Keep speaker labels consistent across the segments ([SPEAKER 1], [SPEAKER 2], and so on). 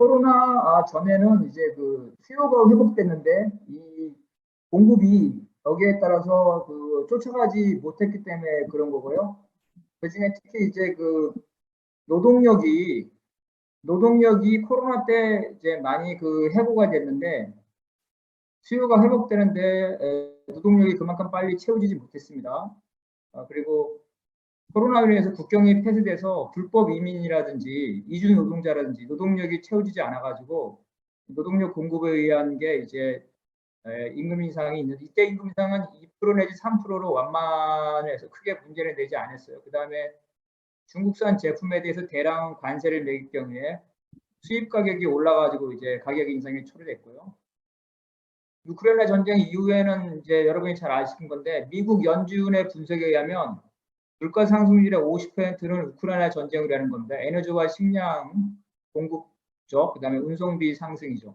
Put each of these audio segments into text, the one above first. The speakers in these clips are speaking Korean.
[SPEAKER 1] 코로나 전에는 이제 그 수요가 회복됐는데 이 공급이 여기에 따라서 그 쫓아가지 못했기 때문에 그런 거고요. 그중에 특히 이제 그 노동력이 코로나 때 이제 많이 그 해고가 됐는데 수요가 회복되는데 노동력이 그만큼 빨리 채워지지 못했습니다. 그리고 코로나로 인해서 국경이 폐쇄돼서 불법 이민이라든지 이주 노동자라든지 노동력이 채워지지 않아 가지고 노동력 공급에 의한 게 이제 임금 인상이 있는데 이때 임금 인상은 2% 내지 3%로 완만을 해서 크게 문제를 내지 않았어요. 그다음에 중국산 제품에 대해서 대량 관세를 매길 경우에 수입 가격이 올라 가지고 이제 가격 인상이 초래됐고요. 우크라이나 전쟁 이후에는 이제 여러분이 잘 아시는 건데 미국 연준의 분석에 의하면 물가 상승률의 50%는 우크라이나 전쟁으로 하는 겁니다. 에너지와 식량 공급 쪽, 그다음에 운송비 상승이죠.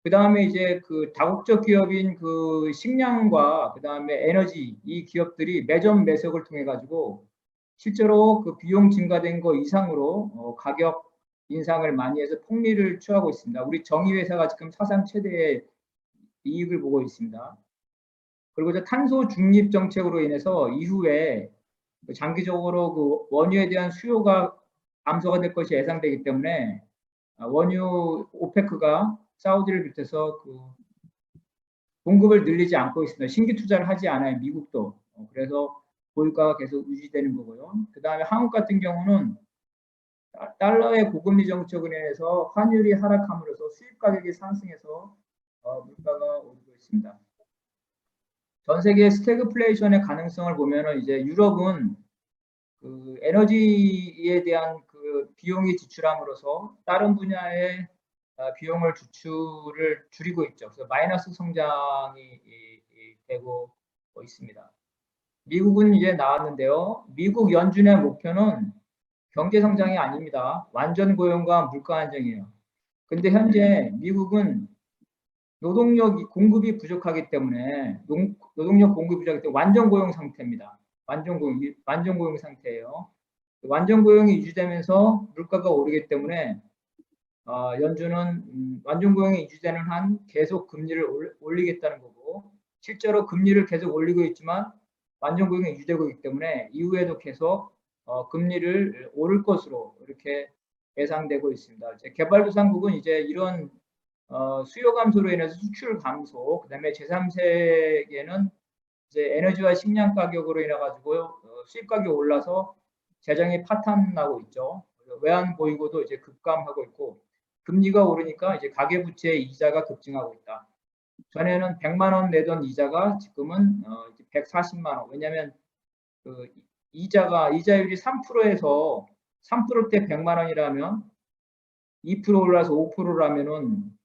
[SPEAKER 1] 그다음에 이제 그 다국적 기업인 그 식량과 그다음에 에너지 이 기업들이 매점 매석을 통해 가지고 실제로 그 비용 증가된 거 이상으로 가격 인상을 많이 해서 폭리를 취하고 있습니다. 우리 정의회사가 지금 사상 최대의 이익을 보고 있습니다. 그리고 이제 탄소 중립 정책으로 인해서 이후에 장기적으로 그 원유에 대한 수요가 감소가 될 것이 예상되기 때문에 원유 오페크가 사우디를 비롯해서 그 공급을 늘리지 않고 있습니다. 신규 투자를 하지 않아요. 미국도. 그래서 고유가가 계속 유지되는 거고요. 그다음에 한국 같은 경우는 달러의 고금리 정책으로 인해서 환율이 하락함으로써 수입 가격이 상승해서 물가가 오르고 있습니다. 전 세계 스태그플레이션의 가능성을 보면은 이제 유럽은 그 에너지에 대한 그 비용이 지출함으로써 다른 분야의 비용을 지출을 줄이고 있죠. 그래서 마이너스 성장이 되고 있습니다. 미국은 이제 나왔는데요. 미국 연준의 목표는 경제 성장이 아닙니다. 완전 고용과 물가 안정이에요. 근데 현재 미국은 노동력 공급이 부족하기 때문에 노동력 공급이 부족하기 때문에 완전 고용 상태입니다. 완전 고용 상태예요. 완전 고용이 유지되면서 물가가 오르기 때문에 연준은 완전 고용이 유지되는 한 계속 금리를 올리겠다는 거고 실제로 금리를 계속 올리고 있지만 완전 고용이 유지되고 있기 때문에 이후에도 계속 금리를 오를 것으로 이렇게 예상되고 있습니다. 이제 개발도상국은 이제 이런 수요 감소로 인해서 수출 감소, 그다음에 제3세계는 이제 에너지와 식량 가격으로 인해 가지고 수입 가격이 올라서 재정이 파탄나고 있죠. 외환 보유고도 이제 급감하고 있고 금리가 오르니까 이제 가계부채 이자가 급증하고 있다. 전에는 100만 원 내던 이자가 지금은 140만 원. 왜냐하면 그 이자율이 3%에서 3%대 100만 원이라면 2% 올라서 5%라면은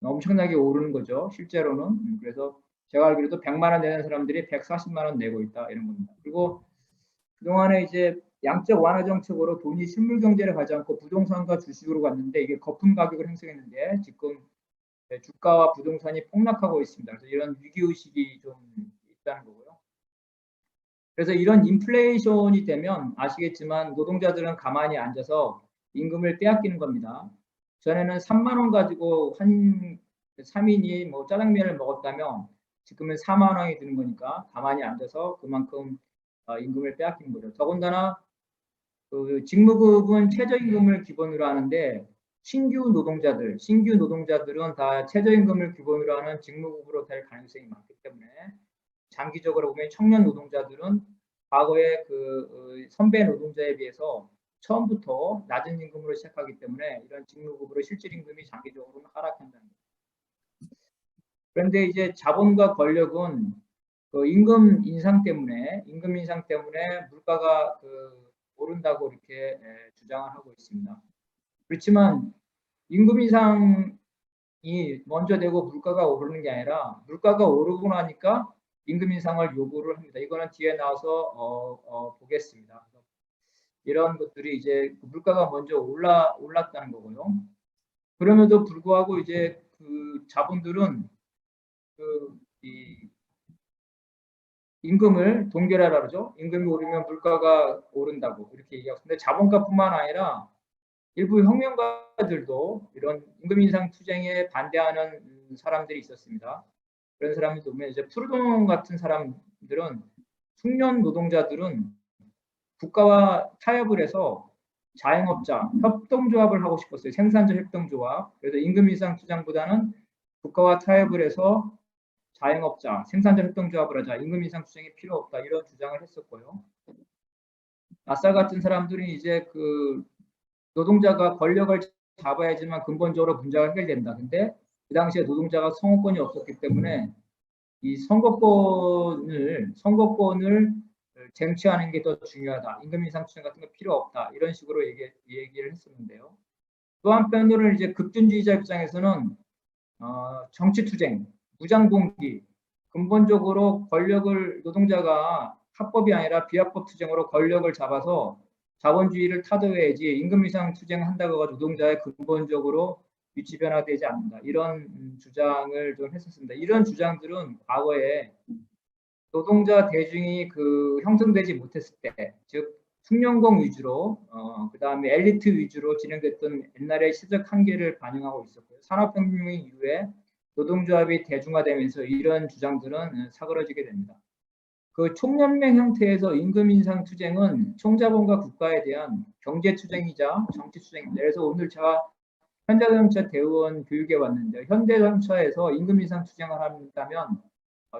[SPEAKER 1] 엄청나게 오르는 거죠. 실제로는. 그래서 제가 알기로도 100만 원 내는 사람들이 140만 원 내고 있다 이런 겁니다. 그리고 그동안에 이제 양적 완화 정책으로 돈이 실물 경제를 가지 않고 부동산과 주식으로 갔는데 이게 거품 가격을 형성했는데 지금 주가와 부동산이 폭락하고 있습니다. 그래서 이런 위기의식이 좀 있다는 거고요. 그래서 이런 인플레이션이 되면 아시겠지만 노동자들은 가만히 앉아서 임금을 떼앗기는 겁니다. 전에는 3만 원 가지고 한 3인이 뭐 짜장면을 먹었다면 지금은 4만 원이 드는 거니까 가만히 앉아서 그만큼 임금을 빼앗기는 거죠. 더군다나 그 직무급은 최저임금을 기본으로 하는데 신규 노동자들은 다 최저임금을 기본으로 하는 직무급으로 될 가능성이 많기 때문에 장기적으로 보면 청년 노동자들은 과거의 그 선배 노동자에 비해서 처음부터 낮은 임금으로 시작하기 때문에 이런 직무급으로 실질 임금이 장기적으로는 하락한다는 거죠. 그런데 이제 자본과 권력은 그 임금 인상 때문에 물가가 그 오른다고 이렇게 주장을 하고 있습니다. 그렇지만 임금 인상이 먼저 되고 물가가 오르는 게 아니라 물가가 오르고 나니까 임금 인상을 요구를 합니다. 이거는 뒤에 나와서 보겠습니다. 이런 것들이 이제 물가가 먼저 올랐다는 거고요. 그럼에도 불구하고 이제 그 자본들은 이 임금을 동결하라 그러죠. 임금이 오르면 물가가 오른다고 이렇게 얘기하고 있는데 자본가뿐만 아니라 일부 혁명가들도 이런 임금 인상 투쟁에 반대하는 사람들이 있었습니다. 그런 사람들도 보면 이제 푸르돈 같은 사람들은 숙련 노동자들은 국가와 타협을 해서 자영업자 협동조합을 하고 싶었어요. 생산자 협동조합. 그래서 임금 인상 투쟁보다는 국가와 타협을 해서 자영업자, 생산자 협동조합을 하자. 임금 인상 투쟁이 필요 없다. 이런 주장을 했었고요. 나사 같은 사람들은 이제 그 노동자가 권력을 잡아야지만 근본적으로 문제가 해결된다. 근데 그 당시에 노동자가 선거권이 없었기 때문에 이 선거권을 쟁취하는 게 더 중요하다. 임금 인상 투쟁 같은 거 필요 없다. 이런 식으로 얘기를 했었는데요. 또 한편으로는 이제 급진주의자 입장에서는 정치 투쟁, 무장봉기, 근본적으로 권력을 노동자가 합법이 아니라 비합법 투쟁으로 권력을 잡아서 자본주의를 타도해야지 임금 인상 투쟁한다고 해가지고 노동자의 근본적으로 위치 변화되지 않는다. 이런 주장을 좀 했었습니다. 이런 주장들은 과거에 노동자 대중이 그 형성되지 못했을 때, 즉 숙련공 위주로, 그 다음에 엘리트 위주로 진행됐던 옛날의 시적 한계를 반영하고 있었고요. 산업혁명 이후에 노동조합이 대중화되면서 이런 주장들은 사그러지게 됩니다. 그 총연맹 형태에서 임금 인상 투쟁은 총자본과 국가에 대한 경제 투쟁이자 정치 투쟁입니다. 그래서 오늘 제가 현대자동차 대의원 교육에 왔는데 현대자동차에서 임금 인상 투쟁을 한다면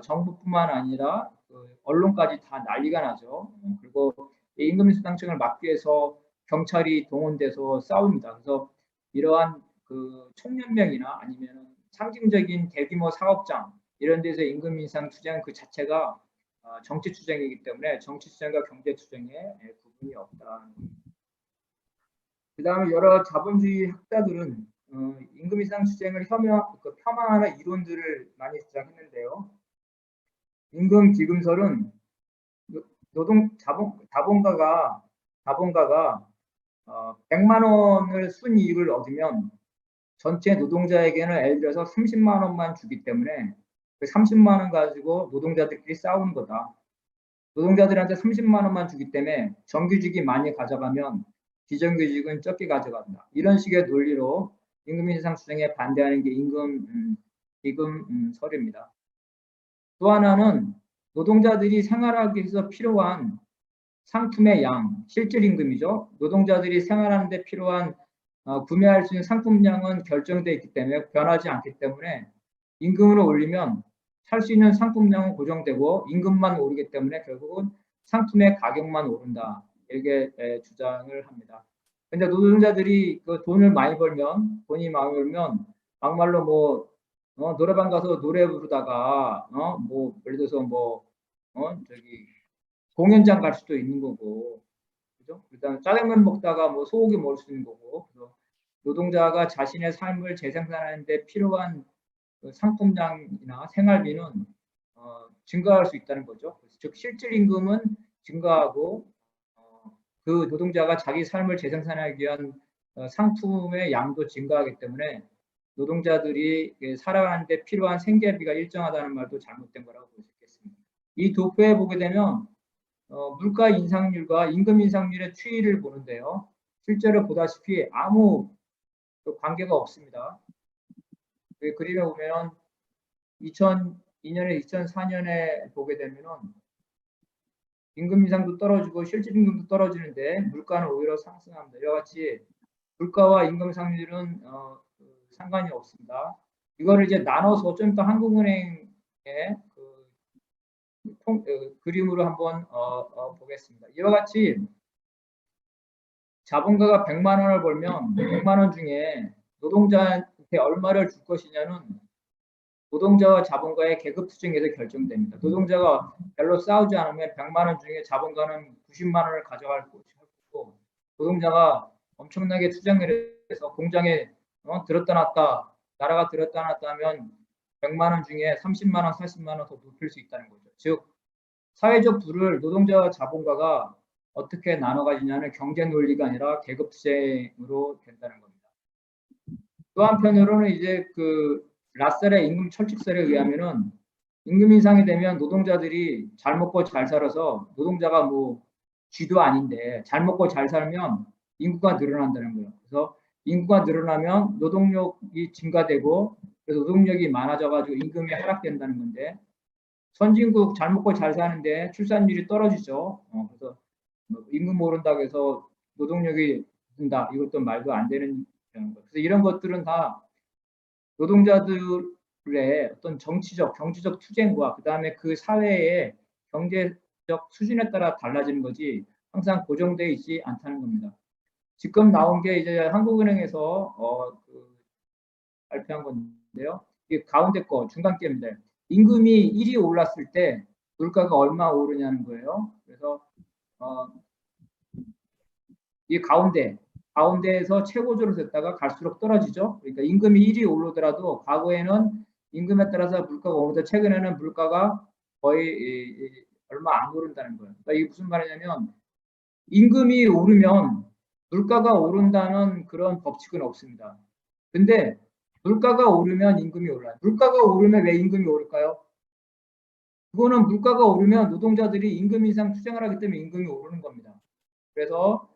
[SPEAKER 1] 정부뿐만 아니라 그 언론까지 다 난리가 나죠. 그리고 임금 인상 투쟁을 막기 위해서 경찰이 동원돼서 싸웁니다. 그래서 이러한 그 총연맹이나 아니면 상징적인 대규모 사업장 이런 데서 임금 인상 투쟁 그 자체가 정치 투쟁이기 때문에 정치 투쟁과 경제 투쟁에 구분이 없다. 그 다음에 여러 자본주의 학자들은 임금 인상 투쟁을 폄하하는 이론들을 많이 주장했는데요. 임금 기금설은 자본가가 100만 원을 순이익을 얻으면 전체 노동자에게는 예를 들어서 30만 원만 주기 때문에 그 30만 원 가지고 노동자들끼리 싸우는 거다. 노동자들한테 30만 원만 주기 때문에 정규직이 많이 가져가면 비정규직은 적게 가져간다. 이런 식의 논리로 임금 인상 투쟁에 반대하는 게 기금설입니다. 또 하나는 노동자들이 생활하기 위해서 필요한 상품의 양, 실질 임금이죠. 노동자들이 생활하는 데 필요한 구매할 수 있는 상품량은 결정되어 있기 때문에 변하지 않기 때문에 임금을 올리면 살 수 있는 상품량은 고정되고 임금만 오르기 때문에 결국은 상품의 가격만 오른다. 이렇게 주장을 합니다. 근데 노동자들이 그 돈이 많이 벌면 막말로 뭐 노래방 가서 노래 부르다가 뭐 예를 들어서 저기 공연장 갈 수도 있는 거고, 그죠? 그다음 짜장면 먹다가 뭐 소고기 먹을 수 있는 거고, 그래서 노동자가 자신의 삶을 재생산하는데 필요한 그 상품량이나 생활비는 증가할 수 있다는 거죠. 즉 실질 임금은 증가하고 그 노동자가 자기 삶을 재생산하기 위한 상품의 양도 증가하기 때문에 노동자들이 살아가는 데 필요한 생계비가 일정하다는 말도 잘못된 거라고 볼 수 있겠습니다. 이 도표에 보게 되면 물가 인상률과 임금 인상률의 추이를 보는데요. 실제로 보다시피 아무 관계가 없습니다. 그 그림에 보면 2002년에 2004년에 보게 되면은 임금 인상도 떨어지고 실질 임금도 떨어지는데 물가는 오히려 상승합니다. 이와 같이 물가와 임금 상률은 상관이 없습니다. 이거를 이제 나눠서 좀 더 한국은행의 그림으로 한번 보겠습니다. 이와 같이 자본가가 100만 원을 벌면 100만 원 중에 노동자한테 얼마를 줄 것이냐는 노동자와 자본가의 계급 투쟁에서 결정됩니다. 노동자가 별로 싸우지 않으면 100만 원 중에 자본가는 90만 원을 가져갈 거고 노동자가 엄청나게 투쟁을 해서 공장에 들었다 놨다 나라가 들었다 놨다 하면 100만 원 중에 30만 원, 40만 원 더 높일 수 있다는 거죠. 즉 사회적 부를 노동자와 자본가가 어떻게 나눠 가지냐는 경제 논리가 아니라 계급 투쟁으로 된다는 겁니다. 또 한편으로는 이제 그 라셀의 임금 철칙설에 의하면은 임금 인상이 되면 노동자들이 잘 먹고 잘 살아서 노동자가 뭐 쥐도 아닌데 잘 먹고 잘 살면 인구가 늘어난다는 거예요. 그래서 인구가 늘어나면 노동력이 증가되고 그래서 노동력이 많아져가지고 임금이 하락된다는 건데 선진국 잘 먹고 잘 사는데 출산율이 떨어지죠. 그래서 뭐 임금 오른다고 해서 노동력이 든다. 이것도 말도 안 되는 것. 그래서 이런 것들은 다 노동자들의 어떤 정치적, 경제적 투쟁과 그 다음에 그 사회의 경제적 수준에 따라 달라지는 거지 항상 고정되어 있지 않다는 겁니다. 지금 나온 게 이제 한국은행에서 발표한 건데요. 이게 가운데 거 중간계입니다. 임금이 1이 올랐을 때 물가가 얼마 오르냐는 거예요. 그래서 이 가운데에서 최고조로 됐다가 갈수록 떨어지죠. 그러니까 임금이 1이 오르더라도 과거에는 임금에 따라서 물가가 오르다 최근에는 물가가 거의 얼마 안 오른다는 거예요. 그러니까 이게 무슨 말이냐면 임금이 오르면 물가가 오른다는 그런 법칙은 없습니다. 근데 물가가 오르면 임금이 올라요. 물가가 오르면 왜 임금이 오를까요? 그거는 물가가 오르면 노동자들이 임금 인상 투쟁을 하기 때문에 임금이 오르는 겁니다. 그래서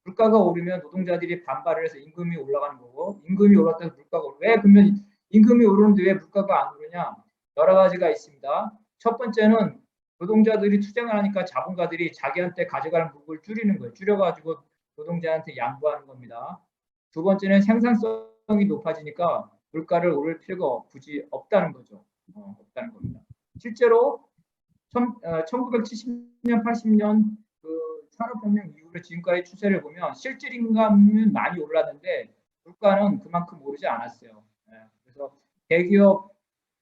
[SPEAKER 1] 물가가 오르면 노동자들이 반발을 해서 임금이 올라가는 거고 임금이 올랐다 해서 물가가 오르. 왜 그러면 임금이 오르는데 왜 물가가 안 오르냐? 여러 가지가 있습니다. 첫 번째는 노동자들이 투쟁을 하니까 자본가들이 자기한테 가져가는 물건을 줄이는 거예요. 줄여가지고 노동자한테 양보하는 겁니다. 두 번째는 생산성이 높아지니까 물가를 오를 필요가 굳이 없다는 거죠. 없다는 겁니다. 실제로 1970년, 80년 그 산업혁명 이후로 지금까지 추세를 보면 실질 임금은 많이 올랐는데 물가는 그만큼 오르지 않았어요. 그래서 대기업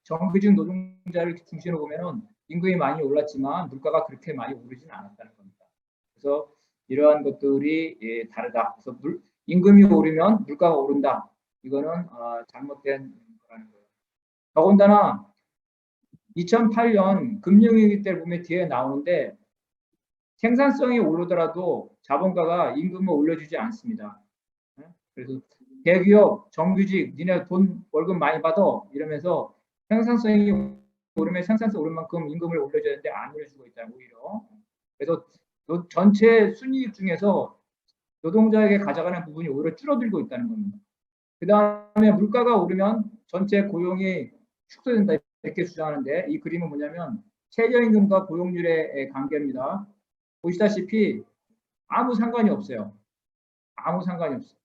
[SPEAKER 1] 정규직 노동자를 중심으로 보면은 임금이 많이 올랐지만 물가가 그렇게 많이 오르지는 않았다는 겁니다. 그래서 이러한 것들이 다르다. 그래서 임금이 오르면 물가가 오른다. 이거는 잘못된 거라는 거예요. 더군다나 2008년 금융위기 때 보면 뒤에 나오는데 생산성이 오르더라도 자본가가 임금을 올려주지 않습니다. 그래서 대기업, 정규직, 니네 돈 월급 많이 받아 이러면서 생산성이 오르면 생산성 오른 만큼 임금을 올려줘야 되는데 안 올려주고 있다 오히려. 그래서 전체 순이익 중에서 노동자에게 가져가는 부분이 오히려 줄어들고 있다는 겁니다. 그 다음에 물가가 오르면 전체 고용이 축소된다 이렇게 주장하는데 이 그림은 뭐냐면 최저임금과 고용률의 관계입니다. 보시다시피 아무 상관이 없어요. 아무 상관이 없어요.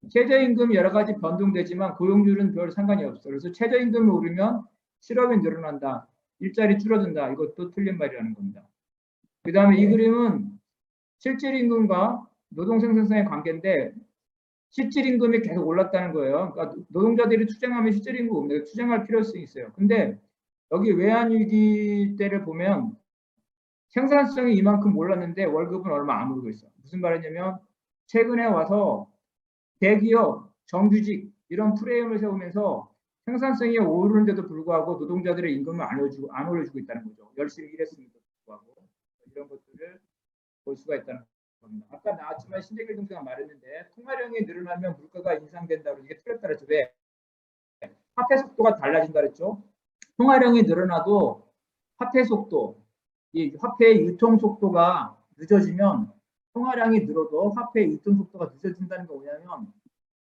[SPEAKER 1] 최저임금 여러 가지 변동되지만 고용률은 별 상관이 없어요. 그래서 최저임금이 오르면 실업이 늘어난다. 일자리 줄어든다. 이것도 틀린 말이라는 겁니다. 그 다음에 이 그림은 실질임금과 노동생산성의 관계인데 실질임금이 계속 올랐다는 거예요. 그러니까 노동자들이 투쟁하면 실질임금 없는데 투쟁할 필요성이 있어요. 근데 여기 외환위기 때를 보면 생산성이 이만큼 올랐는데 월급은 얼마 안 오르고 있어요. 무슨 말이냐면 최근에 와서 대기업, 정규직 이런 프레임을 세우면서 생산성이 오르는데도 불구하고 노동자들의 임금을 안 올려주고 있다는 거죠. 열심히 일했음에도 불구하고 이런 것들을 볼 수가 있다는 겁니다. 아까 나왔지만 신재길 동생가 말했는데 통화량이 늘어나면 물가가 인상된다고 이게 틀렸다 그랬죠. 왜? 화폐 속도가 달라진다 그랬죠. 통화량이 늘어나도 화폐 속도, 이 화폐의 유통 속도가 늦어지면 통화량이 늘어도 화폐의 유통 속도가 늦어진다는 게 뭐냐면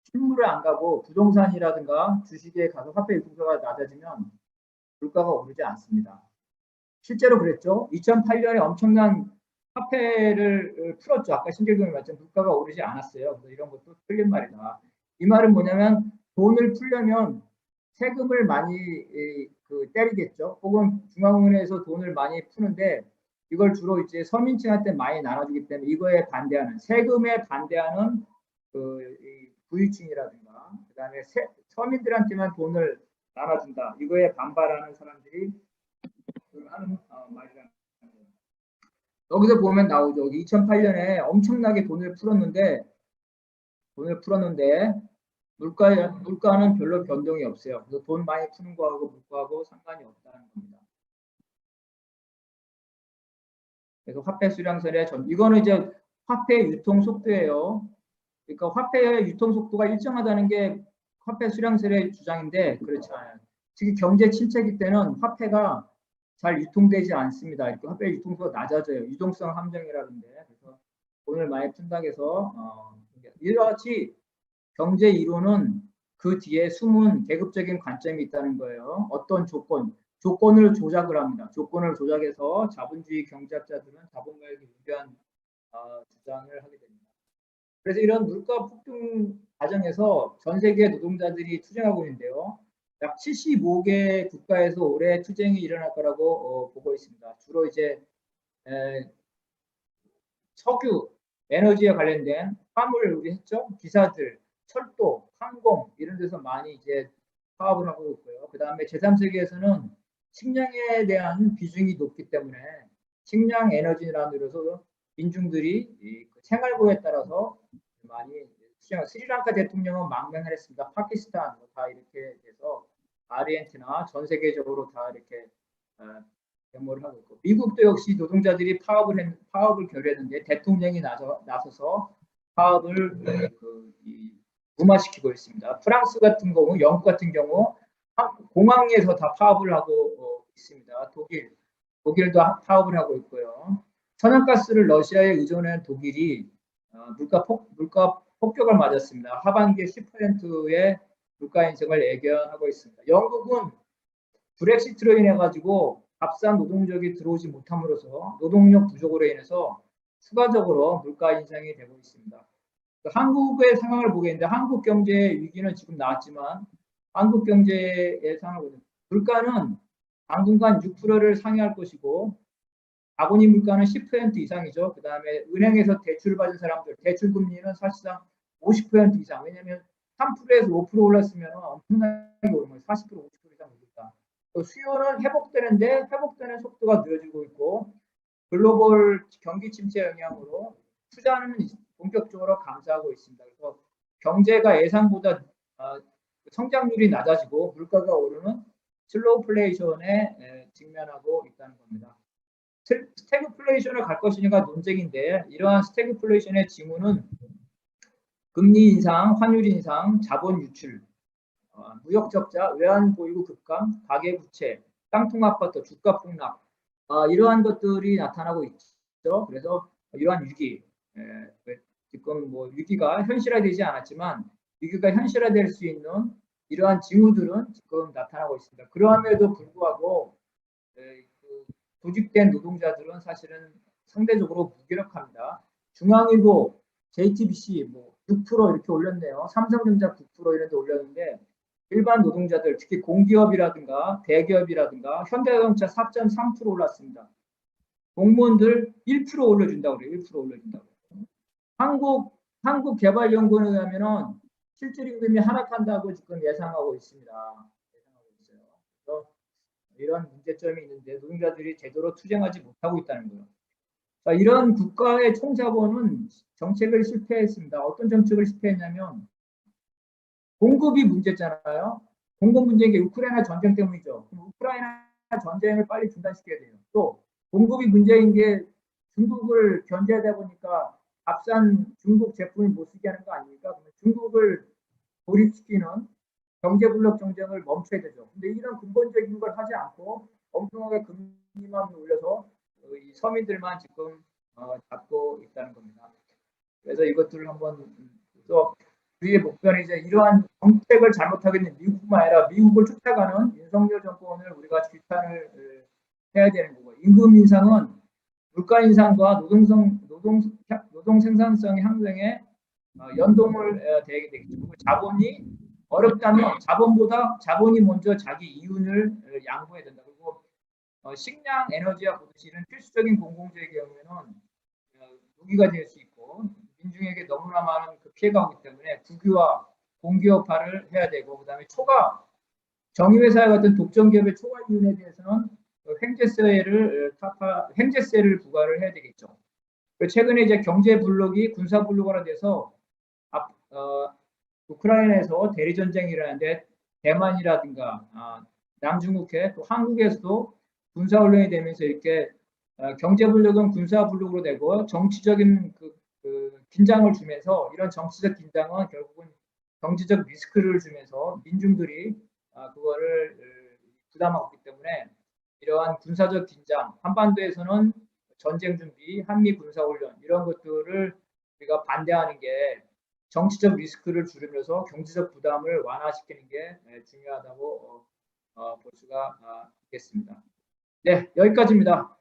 [SPEAKER 1] 실물을 안 가고 부동산이라든가 주식에 가서 화폐 유통 속도가 낮아지면 물가가 오르지 않습니다. 실제로 그랬죠. 2008년에 엄청난 화폐를 풀었죠. 아까 신재경이 말했지만 물가가 오르지 않았어요. 그래서 이런 것도 틀린 말이다. 이 말은 뭐냐면 돈을 풀려면 세금을 많이 때리겠죠. 혹은 중앙은행에서 돈을 많이 푸는데 이걸 주로 이제 서민층한테 많이 나눠주기 때문에 이거에 반대하는 세금에 반대하는 부유층이라든가 그다음에 서민들한테만 돈을 나눠준다. 이거에 반발하는 사람들이 하는 말이라는 거예요. 여기서 보면 나오죠. 여기 2008년에 엄청나게 돈을 풀었는데 물가는 별로 변동이 없어요. 그래서 돈 많이 푸는 거하고 물가하고 상관이 없다는 겁니다. 그래서 화폐 수량설의 이거는 이제 화폐 유통 속도예요. 그러니까 화폐의 유통 속도가 일정하다는 게 화폐 수량설의 주장인데 그렇지 않아요. 지금 경제 침체기 때는 화폐가 잘 유통되지 않습니다. 이렇게 화폐 유통수가 낮아져요. 유동성 함정이라는데 그래서 돈을 많이 푼다고 해서 있습니다. 이와 같이 경제 이론은 그 뒤에 숨은 계급적인 관점이 있다는 거예요. 어떤 조건을 조작을 합니다. 조건을 조작해서 자본주의 경제학자들은 자본가에게 유리한 주장을 하게 됩니다. 그래서 이런 물가 폭등 과정에서 전 세계 노동자들이 투쟁하고 있는데요. 약 75개 국가에서 올해 투쟁이 일어날 거라고 보고 있습니다. 주로 이제 석유, 에너지에 관련된 화물 우리 했죠? 기사들, 철도, 항공 이런 데서 많이 이제 파업을 하고 있고요. 그 다음에 제3세계에서는 식량에 대한 비중이 높기 때문에 식량 에너지라는 데서 민중들이 그 생활고에 따라서 많이 스리랑카 대통령은 망명을 했습니다. 파키스탄 다 이렇게 돼서 아르헨티나 전 세계적으로 다 이렇게 데모를 하고 있고 미국도 역시 노동자들이 파업을 결의했는데 대통령이 나서서 파업을 무마시키고 있습니다. 프랑스 같은 경우, 영국 같은 경우 공항에서 다 파업을 하고 있습니다. 독일도 파업을 하고 있고요. 천연가스를 러시아에 의존한 독일이 물가 폭격을 맞았습니다. 하반기에 10%의 물가 인상을 예견하고 있습니다. 영국은 브렉시트로 인해 가지고 값싼 노동력이 들어오지 못함으로써 노동력 부족으로 인해서 추가적으로 물가 인상이 되고 있습니다. 한국의 상황을 보겠는데 한국 경제 위기는 지금 나왔지만 한국 경제의 상황을 보면 물가는 당분간 6%를 상회할 것이고 자본의 물가는 10% 이상이죠. 그 다음에 은행에서 대출을 받은 사람들 대출 금리는 사실상 50% 이상. 왜냐하면 3%에서 5% 올랐으면 엄청나게 오른 거예요. 40% 50% 이상 오르다. 수요는 회복되는데 회복되는 속도가 느려지고 있고 글로벌 경기 침체 영향으로 투자는 본격적으로 감소하고 있습니다. 그래서 경제가 예상보다 성장률이 낮아지고 물가가 오르는 슬로우플레이션에 직면하고 있다는 겁니다. 스태그플레이션을 갈 것이니까 논쟁인데 이러한 스태그플레이션의 징후는 금리 인상, 환율 인상, 자본 유출, 무역 적자, 외환 보유고 급감, 가계 부채, 땅통 아파트, 주가 폭락 이러한 것들이 나타나고 있죠. 그래서 이러한 위기, 지금 뭐 위기가 현실화되지 않았지만 위기가 현실화될 수 있는 이러한 징후들은 지금 나타나고 있습니다. 그러함에도 불구하고 조직된 노동자들은 사실은 상대적으로 무기력합니다. 중앙일보, JTBC 뭐 6% 이렇게 올렸네요. 삼성전자 9% 이런 데 올렸는데 일반 노동자들 특히 공기업이라든가 대기업이라든가 현대자동차 4.3% 올랐습니다. 공무원들 1% 올려준다고 그래요. 1% 올려준다고. 한국개발연구원에 의하면은 실질 임금이 하락한다고 지금 예상하고 있습니다. 예상하고 있어요. 그래서 이런 문제점이 있는데 노동자들이 제대로 투쟁하지 못하고 있다는 거예요. 자, 이런 국가의 총자본은 정책을 실패했습니다. 어떤 정책을 실패했냐면 공급이 문제잖아요. 공급 문제인 게 우크라이나 전쟁 때문이죠. 우크라이나 전쟁을 빨리 중단시켜야 돼요. 또 공급이 문제인 게 중국을 견제하다 보니까 값싼 중국 제품을 못 쓰게 하는 거 아닙니까? 중국을 고립시키는 경제블록 정쟁을 멈춰야 되죠. 근데 이런 근본적인 걸 하지 않고 엉뚱하게 금리만 올려서 이 서민들만 지금 잡고 있다는 겁니다. 그래서 이것들을 한번 또 우리의 목표는 이제 이러한 정책을 잘못하게 된 미국뿐만 아니라 미국을 쫓아가는 윤석열 정권을 우리가 질타를 해야 되는 거고 임금 인상은 물가 인상과 노동 생산성 향상에 연동을 되게 되겠죠. 자본이 어렵다면 자본이 먼저 자기 이윤을 양보해야 된다. 그리고 식량, 에너지와 보듯이 이런 필수적인 공공재의 경우에는 무기가 될 수 있고 민중에게 너무나 많은 그 피해가 오기 때문에 국유화, 공기업화를 해야 되고 그다음에 정유회사 같은 독점기업의 초과 이윤에 대해서는 횡재세를 부과를 해야 되겠죠. 최근에 이제 경제 블록이 군사 블록화가 돼서 우크라이나에서 대리 전쟁이 일어나는데 대만이라든가 남중국해 또 한국에서도 군사 훈련이 되면서 이렇게 경제 블록은 군사 블록으로 되고 정치적인 그 긴장을 주면서 이런 정치적 긴장은 결국은 경제적 리스크를 주면서 민중들이 그거를 부담하고 있기 때문에 이러한 군사적 긴장, 한반도에서는 전쟁 준비, 한미 군사 훈련 이런 것들을 우리가 반대하는 게 정치적 리스크를 줄이면서 경제적 부담을 완화시키는 게 중요하다고 볼 수가 있겠습니다. 네, 여기까지입니다.